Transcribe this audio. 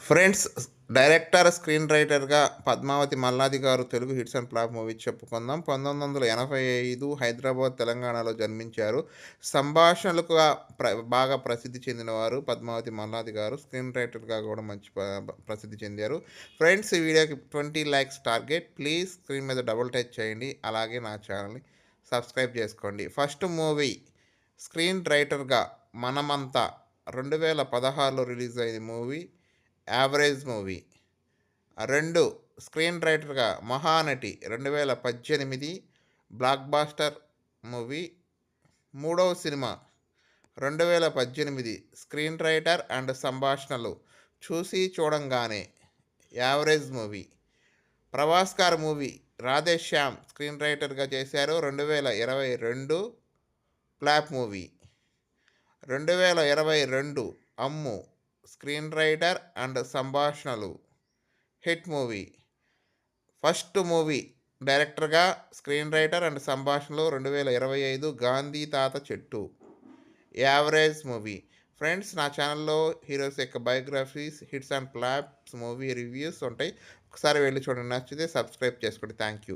Friends, director, screen రైటర్‌గా పద్మావతి మల్లాది గారు Telugu hits and flop movie చెప్పుకుందాం. 1985 హైదరాబాద్, తెలంగాణలో జన్మించారు. సంభాషణలుగా బాగా ప్రసిద్ధి చెందినవారు పద్మావతి మల్లాది గారు. స్క్రీన్ రైటర్‌గా కూడా మంచి ప్రసిద్ధి చెందారు. ఫ్రెండ్స్, ఈ వీడియోకి 20 లైక్స్ టార్గెట్. ప్లీజ్ స్క్రీన్ మీద డబుల్ టచ్ చేయండి. అలాగే నా ఛానల్‌ని సబ్స్క్రైబ్ చేసుకోండి. ఫస్ట్ మూవీ స్క్రీన్ రైటర్‌గా మనమంతా 2016లో రిలీజ్ అయిన మూవీ యావరేజ్ మూవీ. 2 స్క్రీన్ రైటర్‌గా మహానటి 2018 బ్లాక్ బాస్టర్ మూవీ. మూడవ సినిమా 2018 స్క్రీన్ రైటర్ అండ్ సంభాషణలు చూసి చూడంగానే యావరేజ్ మూవీ. ప్రభాస్ గారి మూవీ రాధేశ్యామ్ స్క్రీన్ రైటర్‌గా చేశారు. 2022 flop movie. 2022 Ammu screen writer and సంభాషణలు హిట్ మూవీ. ఫస్ట్ మూవీ డైరెక్టర్గా స్క్రీన్ రైటర్ అండ్ సంభాషణలు 2025 గాంధీ తాత చెట్టు యావరేజ్ మూవీ. ఫ్రెండ్స్, నా ఛానల్లో హీరోస్ యొక్క biographies, hits and flops movie reviews ఉంటాయి. ఒకసారి వెళ్ళి చూడండి. నచ్చితే సబ్స్క్రైబ్ చేసుకోండి. Thank you.